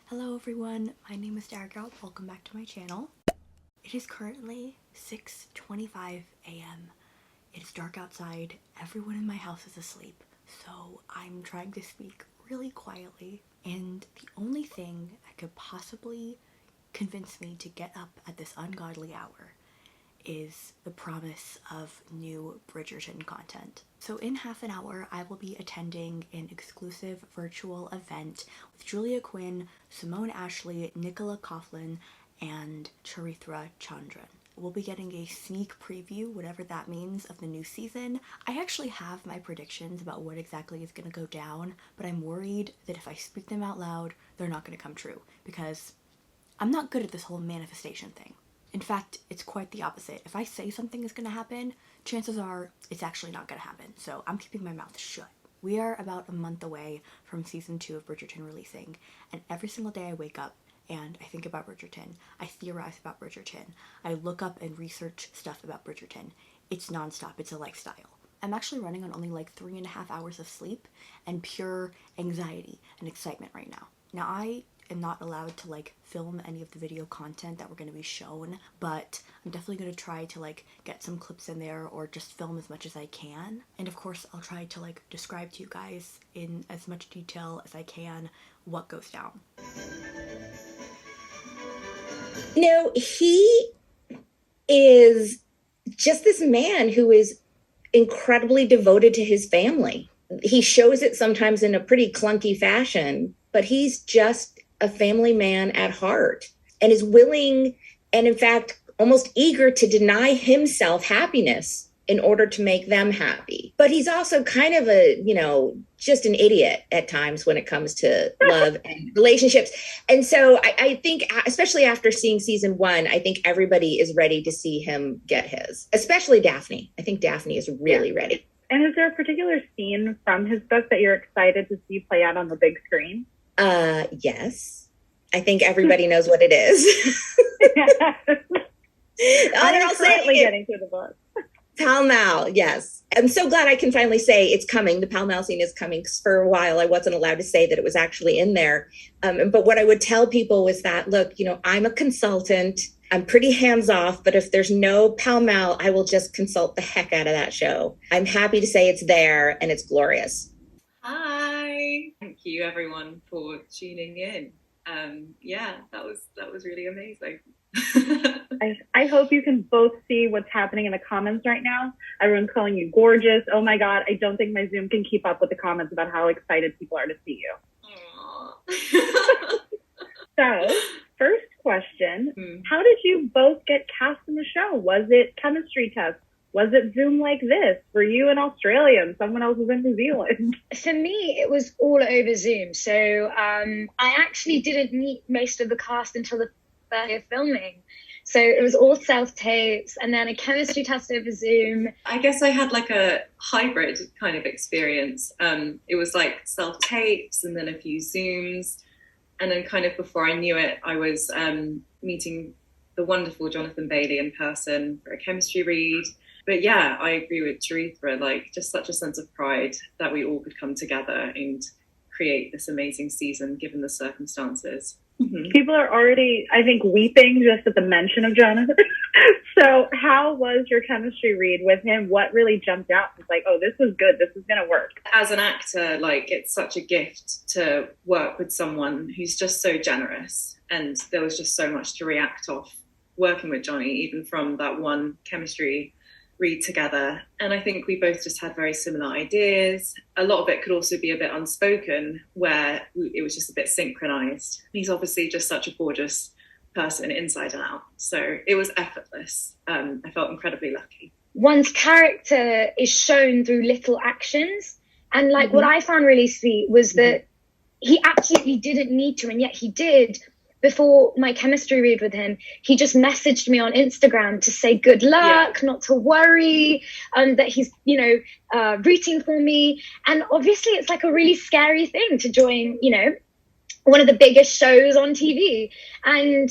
Hello everyone, my name is Dargirl. Welcome back to my channel. It is currently 6:25 a.m. It is dark outside, everyone in my house is asleep, so I'm trying to speak really quietly, and the only thing that could possibly convince me to get up at this ungodly hour is the promise of new Bridgerton content. So in half an hour, I will be attending an exclusive virtual event with Julia Quinn, Simone Ashley, Nicola Coughlan, and Charithra Chandran. We'll be getting a sneak preview, whatever that means, of the new season. I actually have my predictions about what exactly is going to go down, but I'm worried that if I speak them out loud, they're not going to come true, because I'm not good at this whole manifestation thing. In fact, it's quite the opposite. If I say something is going to happen, chances are it's actually not going to happen. So I'm keeping my mouth shut. We are about a month away from season 2 of Bridgerton releasing, and every single day I wake up and I think about Bridgerton. I theorize about Bridgerton. I look up and research stuff about Bridgerton. It's nonstop. It's a lifestyle. I'm actually running on only like 3.5 hours of sleep and pure anxiety and excitement right now. Now, I am not allowed to like film any of the video content that we're going to be shown, but I'm definitely going to try to like get some clips in there or just film as much as I can. And of course, I'll try to like describe to you guys in as much detail as I can what goes down. He is just this man who is incredibly devoted to his family. He shows it sometimes in a pretty clunky fashion, but he's just a family man at heart and is willing and in fact almost eager to deny himself happiness in order to make them happy. But he's also kind of just an idiot at times when it comes to love and relationships. And so I think, especially after seeing season 1, I think everybody is ready to see him get his, especially Daphne. I think Daphne is really ready. And is there a particular scene from his book that you're excited to see play out on the big screen? Yes. I think everybody knows what it is. I'm currently getting through the book. Pall Mall, yes. I'm so glad I can finally say it's coming. The Pall Mall scene is coming, because for a while I wasn't allowed to say that it was actually in there. But what I would tell people was that, look, I'm a consultant. I'm pretty hands-off, but if there's no Pall Mall, I will just consult the heck out of that show. I'm happy to say it's there and it's glorious. Hi. Thank you everyone for tuning in. That was really amazing. I hope you can both see what's happening in the comments right now. Everyone's calling you gorgeous. Oh my God, I don't think my Zoom can keep up with the comments about how excited people are to see you. So, first question, How did you both get cast in the show? Was it chemistry test? Was it Zoom like this? Were you in Australia and someone else was in New Zealand? For me, it was all over Zoom. So I actually didn't meet most of the cast until the third day of filming. So it was all self-tapes and then a chemistry test over Zoom. I guess I had like a hybrid kind of experience. It was like self-tapes and then a few Zooms. And then kind of before I knew it, I was meeting the wonderful Jonathan Bailey in person for a chemistry read. But yeah, I agree with Charithra, like just such a sense of pride that we all could come together and create this amazing season given the circumstances. Mm-hmm. People are already, I think, weeping just at the mention of Jonathan. So how was your chemistry read with him? What really jumped out? It's like, oh, this is good. This is going to work. As an actor, like it's such a gift to work with someone who's just so generous. And there was just so much to react off working with Jonny, even from that one chemistry read together. And I think we both just had very similar ideas. A lot of it could also be a bit unspoken, where it was just a bit synchronized. He's obviously just such a gorgeous person inside and out. So it was effortless. I felt incredibly lucky. One's character is shown through little actions. And what I found really sweet was that he absolutely didn't need to, and yet he did. Before my chemistry read with him, he just messaged me on Instagram to say good luck, not to worry, that he's, rooting for me. And obviously it's like a really scary thing to join, one of the biggest shows on TV. And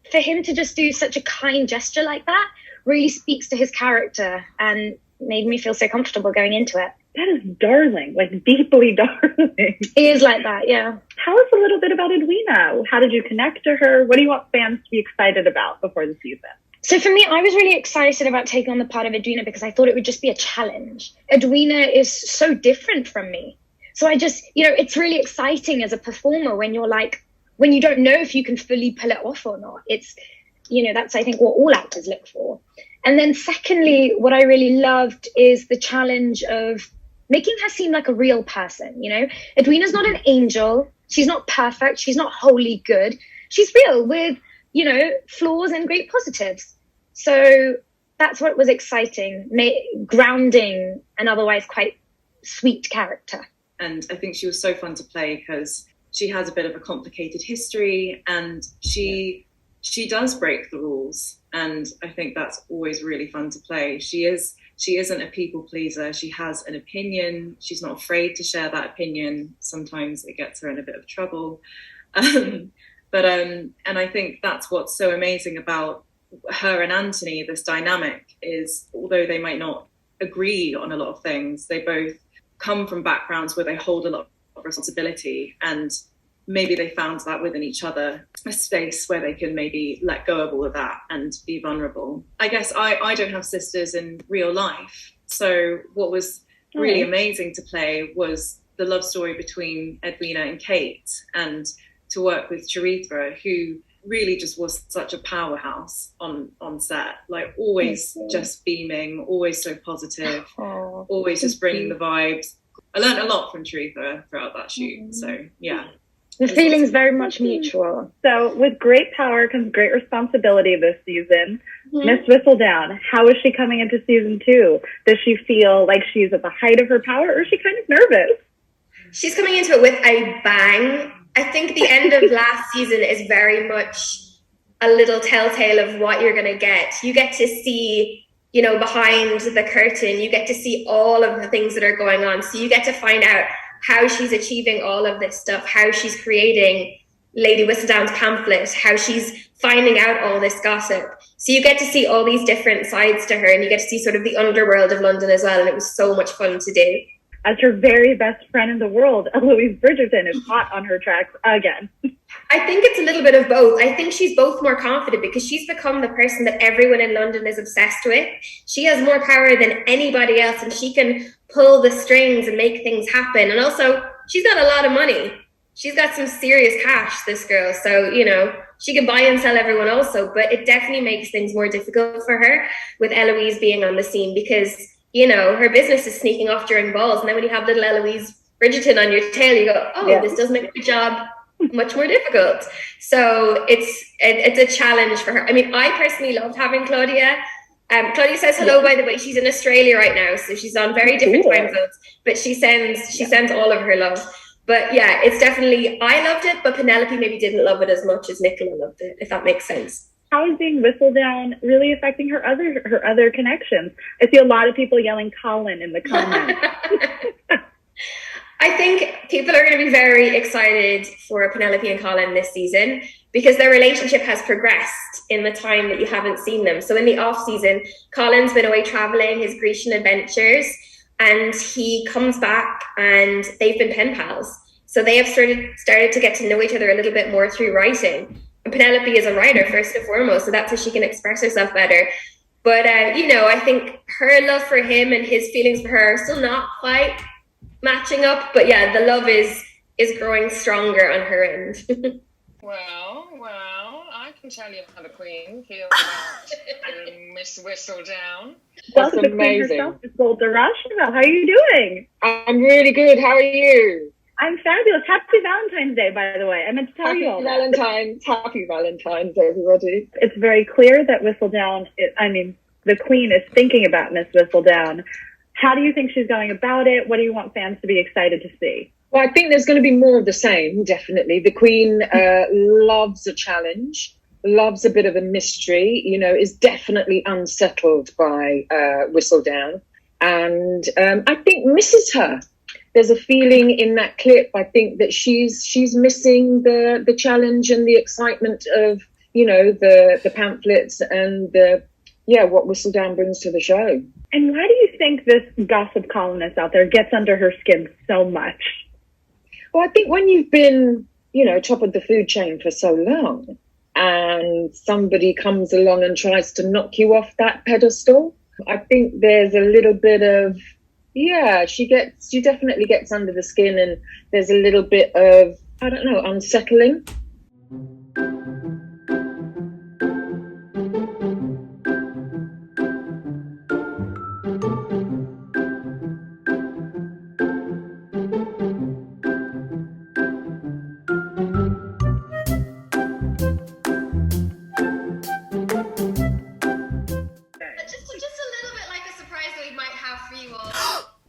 for him to just do such a kind gesture like that really speaks to his character and made me feel so comfortable going into it. That is darling, like deeply darling. He is like that, yeah. Tell us a little bit about Edwina. How did you connect to her? What do you want fans to be excited about before the season? So for me, I was really excited about taking on the part of Edwina because I thought it would just be a challenge. Edwina is so different from me. So I just, it's really exciting as a performer when you're like, when you don't know if you can fully pull it off or not. It's, that's, I think, what all actors look for. And then secondly, what I really loved is the challenge of making her seem like a real person, Edwina's not an angel. She's not perfect. She's not wholly good. She's real with, flaws and great positives. So that's what was exciting, grounding an otherwise quite sweet character. And I think she was so fun to play because she has a bit of a complicated history and she does break the rules. And I think that's always really fun to play. She isn't a people pleaser. She has an opinion. She's not afraid to share that opinion. Sometimes it gets her in a bit of trouble. And I think that's what's so amazing about her and Anthony, this dynamic, is although they might not agree on a lot of things, they both come from backgrounds where they hold a lot of responsibility, and maybe they found that within each other, a space where they can maybe let go of all of that and be vulnerable. I guess I don't have sisters in real life, so what was really amazing to play was the love story between Edwina and Kate, and to work with Charithra, who really just was such a powerhouse on set, like always just beaming, always so positive, always just bringing the vibes. I learned a lot from Charithra throughout that shoot. So yeah. The feeling's very much mutual. So with great power comes great responsibility this season. Miss Whistledown, how is she coming into season 2? Does she feel like she's at the height of her power, or is she kind of nervous? She's coming into it with a bang. I think the end of last season is very much a little telltale of what you're going to get. You get to see, behind the curtain, you get to see all of the things that are going on. So you get to find out how she's achieving all of this stuff, how she's creating Lady Whistledown's pamphlet, how she's finding out all this gossip. So you get to see all these different sides to her, and you get to see sort of the underworld of London as well. And it was so much fun to do. As her very best friend in the world, Eloise Bridgerton is hot on her tracks again. I think it's a little bit of both. I think she's both more confident because she's become the person that everyone in London is obsessed with. She has more power than anybody else, and she can pull the strings and make things happen. And also, she's got a lot of money. She's got some serious cash, this girl. So, she can buy and sell everyone also, but it definitely makes things more difficult for her with Eloise being on the scene because her business is sneaking off during balls. And then when you have little Eloise Bridgerton on your tail, you go, this does make the job much more difficult. So it's a challenge for her. I mean, I personally loved having Claudia. Claudia says hello, by the way. She's in Australia right now, so she's on very different time zones. But she sends all of her love. But yeah, it's definitely, I loved it, but Penelope maybe didn't love it as much as Nicola loved it, if that makes sense. How is being Whistledown really affecting her other connections? I see a lot of people yelling Colin in the comments. I think people are going to be very excited for Penelope and Colin this season because their relationship has progressed in the time that you haven't seen them. So in the off season, Colin's been away traveling, his Grecian adventures, and he comes back and they've been pen pals. So they have started to get to know each other a little bit more through writing. And Penelope is a writer first and foremost, so that's how she can express herself better. But, I think her love for him and his feelings for her are still not quite matching up. But yeah, the love is growing stronger on her end. Well, I can tell you how the Queen feels about Miss Whistledown. That's amazing. Herself, Golda Rosheuvel. How are you doing? I'm really good. How are you? I'm fabulous. Happy Valentine's Day, by the way. I meant to tell you all that. Happy Valentine's, everybody. It's very clear that Whistledown, the Queen is thinking about Miss Whistledown. How do you think she's going about it? What do you want fans to be excited to see? Well, I think there's going to be more of the same, definitely. The Queen loves a challenge, loves a bit of a mystery, is definitely unsettled by Whistledown. And I think misses her. There's a feeling in that clip, I think, that she's missing the challenge and the excitement of, the pamphlets and the what Whistledown brings to the show. And why do you think this gossip columnist out there gets under her skin so much? Well, I think when you've been, top of the food chain for so long, and somebody comes along and tries to knock you off that pedestal, I think there's a little bit of, she definitely gets under the skin, and there's a little bit of, I don't know, unsettling.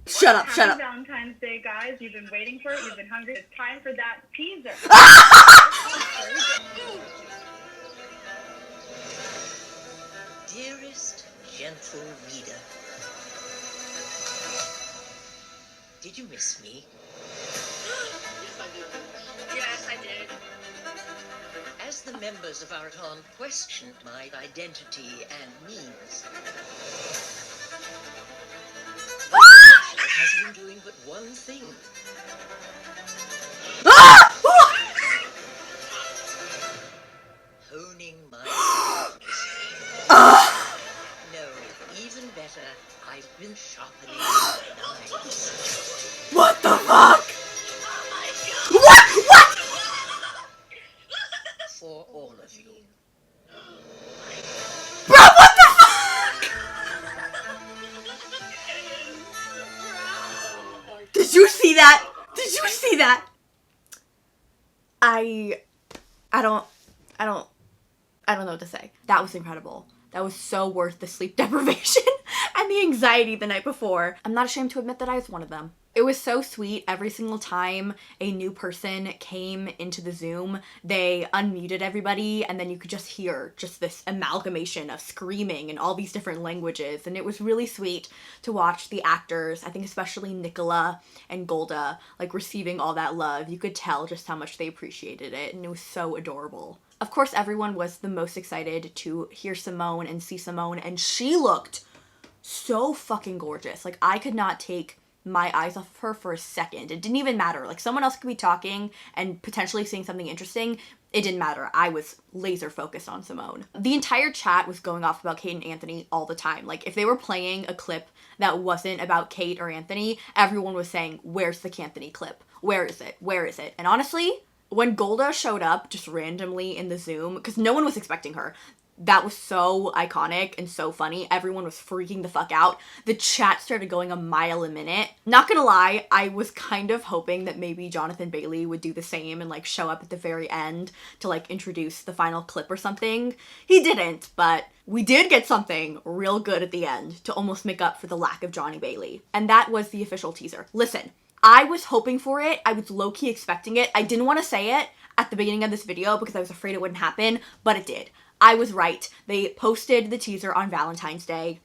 Shut up. Happy Valentine's Day, guys. You've been waiting for it. You've been hungry. It's time for that teaser. Dearest, gentle reader, did you miss me? Yes, I did. As the members of our clan questioned my identity and means, has been doing but one thing. Honing my No, even better, I've been sharpening my knives. What the fuck? Oh my God. What? For all of you. Bro, what the fuck? Did you see that? Did you see that? I don't know what to say. That was incredible. That was so worth the sleep deprivation and the anxiety the night before. I'm not ashamed to admit that I was one of them. It was so sweet. Every single time a new person came into the Zoom, they unmuted everybody, and then you could just hear just this amalgamation of screaming in all these different languages. And it was really sweet to watch the actors, I think especially Nicola and Golda, like receiving all that love. You could tell just how much they appreciated it, and it was so adorable. Of course, everyone was the most excited to hear Simone and see Simone, and she looked so fucking gorgeous. Like, I could not take my eyes off of her for a second. It didn't even matter. Like, someone else could be talking and potentially seeing something interesting. It didn't matter. I was laser focused on Simone. The entire chat was going off about Kate and Anthony all the time. Like, if they were playing a clip that wasn't about Kate or Anthony, everyone was saying, where's the Kathony clip? Where is it? Where is it? And honestly, when Golda showed up just randomly in the Zoom, because no one was expecting her, that was so iconic and so funny. Everyone was freaking the fuck out. The chat started going a mile a minute. Not gonna lie, I was kind of hoping that maybe Jonathan Bailey would do the same and like show up at the very end to like introduce the final clip or something. He didn't, but we did get something real good at the end to almost make up for the lack of Jonny Bailey. And that was the official teaser. Listen, I was hoping for it. I was low-key expecting it. I didn't want to say it at the beginning of this video because I was afraid it wouldn't happen, but it did. I was right. They posted the teaser on Valentine's Day,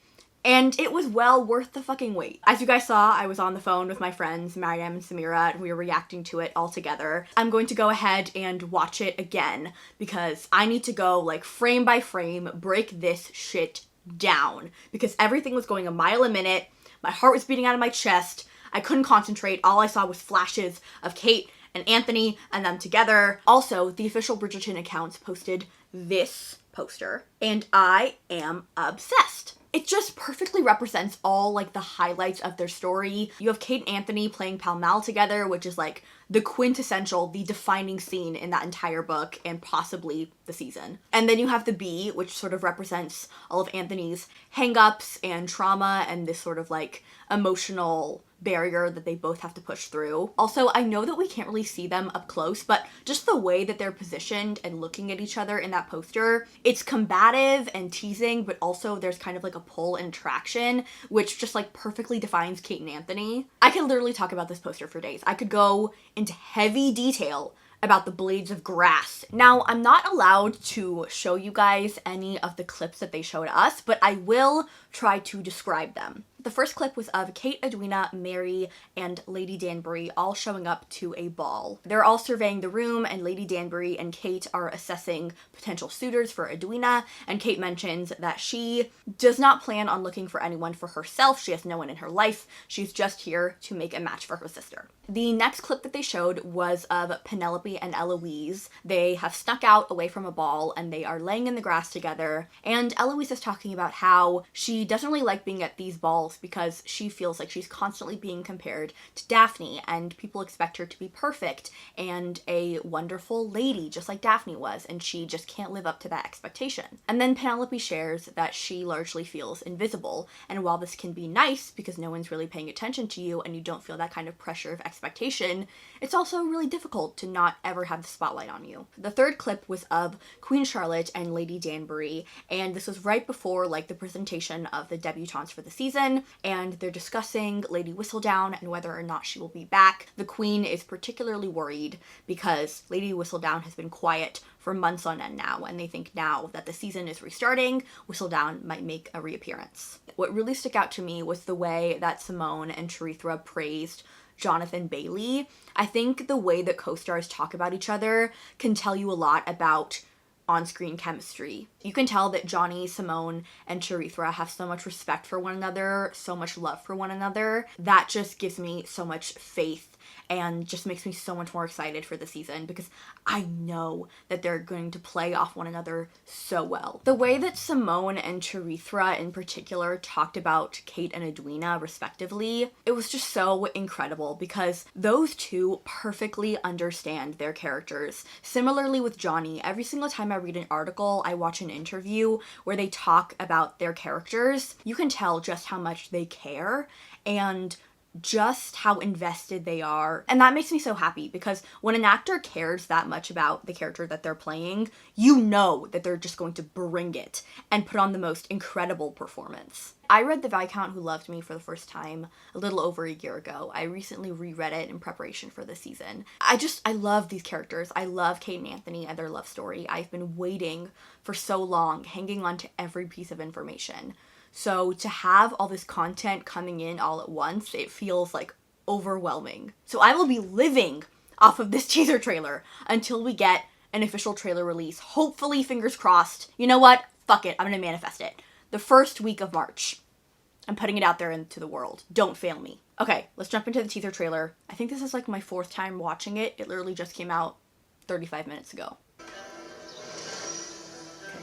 and it was well worth the fucking wait. As you guys saw, I was on the phone with my friends, Mariam and Samira, and we were reacting to it all together. I'm going to go ahead and watch it again because I need to go like frame by frame, break this shit down because everything was going a mile a minute. My heart was beating out of my chest. I couldn't concentrate. All I saw was flashes of Kate and Anthony and them together. Also, the official Bridgerton accounts posted this poster, and I am obsessed. It just perfectly represents all like the highlights of their story. You have Kate and Anthony playing pal mal together, which is like the quintessential, the defining scene in that entire book and possibly the season. And then you have the bee, which sort of represents all of Anthony's hang-ups and trauma and this sort of like emotional barrier that they both have to push through. Also, I know that we can't really see them up close, but just the way that they're positioned and looking at each other in that poster, it's combative and teasing, but also there's kind of like a pull and attraction, which just like perfectly defines Kate and Anthony. I could literally talk about this poster for days. I could go into heavy detail about the blades of grass. Now, I'm not allowed to show you guys any of the clips that they showed us, but I will try to describe them. The first clip was of Kate, Edwina, Mary, and Lady Danbury all showing up to a ball. They're all surveying the room, and Lady Danbury and Kate are assessing potential suitors for Edwina, and Kate mentions that she does not plan on looking for anyone for herself. She has no one in her life. She's just here to make a match for her sister. The next clip that they showed was of Penelope and Eloise. They have snuck out away from a ball, and they are laying in the grass together, and Eloise is talking about how she doesn't really like being at these balls because she feels like she's constantly being compared to Daphne, and people expect her to be perfect and a wonderful lady just like Daphne was, and she just can't live up to that expectation. And then Penelope shares that she largely feels invisible, and while this can be nice because no one's really paying attention to you and you don't feel that kind of pressure of expectation, it's also really difficult to not ever have the spotlight on you. The third clip was of Queen Charlotte and Lady Danbury, and this was right before like the presentation of the debutantes for the season, and they're discussing Lady Whistledown and whether or not she will be back. The Queen is particularly worried because Lady Whistledown has been quiet for months on end now, and they think now that the season is restarting, Whistledown might make a reappearance. What really stuck out to me was the way that Simone and Charithra praised Jonathan Bailey. I think the way that co-stars talk about each other can tell you a lot about on-screen chemistry. You can tell that Jonny, Simone, and Charithra have so much respect for one another, so much love for one another. That just gives me so much faith and just makes me so much more excited for the season because I know that they're going to play off one another so well. The way that Simone and Charithra in particular talked about Kate and Edwina respectively, it was just so incredible because those two perfectly understand their characters. Similarly with Jonny, every single time I read an article, I watch an interview where they talk about their characters, you can tell just how much they care and just how invested they are. And that makes me so happy because when an actor cares that much about the character that they're playing, you know that they're just going to bring it and put on the most incredible performance. I read The Viscount Who Loved Me for the first time a little over a year ago. I recently reread it in preparation for this season. I love these characters. I love Kate and Anthony and their love story. I've been waiting for so long, hanging on to every piece of information. So to have all this content coming in all at once, it feels like overwhelming. So I will be living off of this teaser trailer until we get an official trailer release. Hopefully, fingers crossed. You know what? Fuck it. I'm gonna manifest it. The first week of March. I'm putting it out there into the world. Don't fail me. Okay, let's jump into the teaser trailer. I think this is like my fourth time watching it. It literally just came out 35 minutes ago. Okay,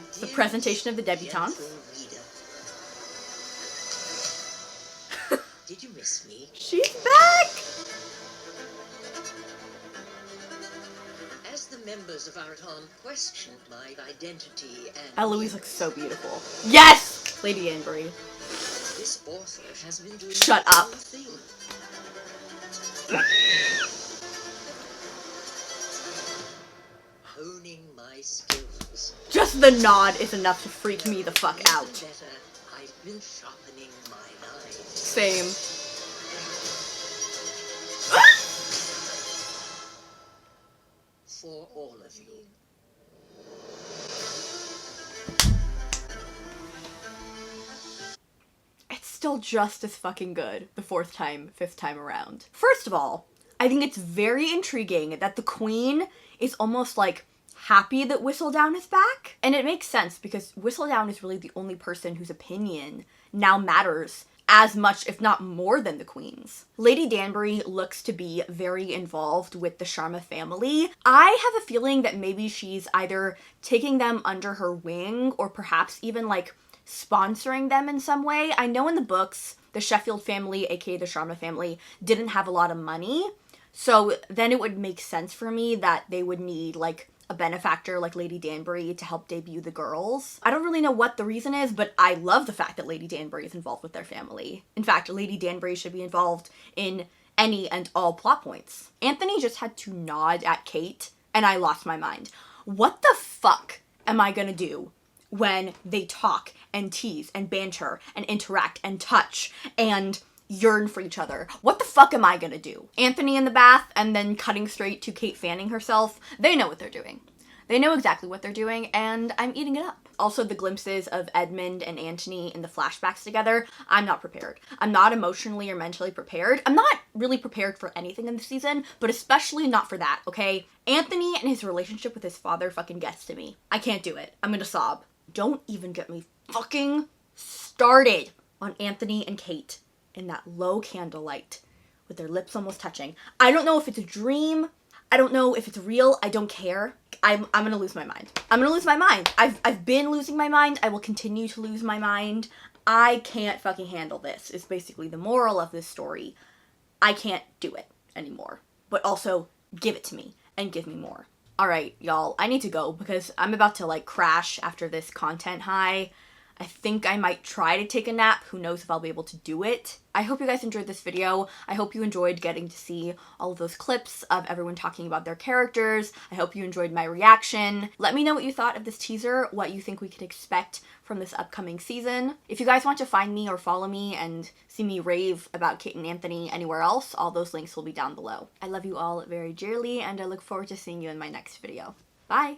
it's the presentation of the debutantes. Did you miss me? She's back! As the members of Araton questioned my identity and... Eloise looks so beautiful. Yes! Lady Danbury. This author has been doing Shut the up. whole thing. Honing my skills. Just the nod is enough to freak me the fuck Even out. better, I've been sharpening my knives. Same. For all of you. It's still just as fucking good the fourth time, fifth time around. First of all, I think it's very intriguing that the Queen is almost like happy that Whistledown is back. And it makes sense because Whistledown is really the only person whose opinion now matters as much, if not more, than the Queen's. Lady Danbury looks to be very involved with the Sharma family. I have a feeling that maybe she's either taking them under her wing or perhaps even like sponsoring them in some way. I know in the books, the Sheffield family, aka the Sharma family, didn't have a lot of money. So then it would make sense for me that they would need like a benefactor like Lady Danbury to help debut the girls. I don't really know what the reason is, but I love the fact that Lady Danbury is involved with their family. In fact, Lady Danbury should be involved in any and all plot points. Anthony just had to nod at Kate, and I lost my mind. What the fuck am I gonna do when they talk and tease and banter and interact and touch and yearn for each other? What the fuck am I gonna do? Anthony in the bath and then cutting straight to Kate fanning herself. They know what they're doing. They know exactly what they're doing, and I'm eating it up. Also, the glimpses of Edmund and Antony in the flashbacks together, I'm not prepared. I'm not emotionally or mentally prepared. I'm not really prepared for anything in the season, but especially not for that, okay? Anthony and his relationship with his father fucking gets to me. I can't do it. I'm gonna sob. Don't even get me fucking started on Anthony and Kate in that low candlelight with their lips almost touching. I don't know if it's a dream. I don't know if it's real. I don't care. I'm gonna lose my mind. I'm gonna lose my mind. I've been losing my mind. I will continue to lose my mind. I can't fucking handle this, is basically the moral of this story. I can't do it anymore. But also, give it to me and give me more. Alright, y'all, I need to go because I'm about to like crash after this content high. I think I might try to take a nap. Who knows if I'll be able to do it. I hope you guys enjoyed this video. I hope you enjoyed getting to see all of those clips of everyone talking about their characters. I hope you enjoyed my reaction. Let me know what you thought of this teaser, what you think we could expect from this upcoming season. If you guys want to find me or follow me and see me rave about Kate and Anthony anywhere else, all those links will be down below. I love you all very dearly, and I look forward to seeing you in my next video. Bye!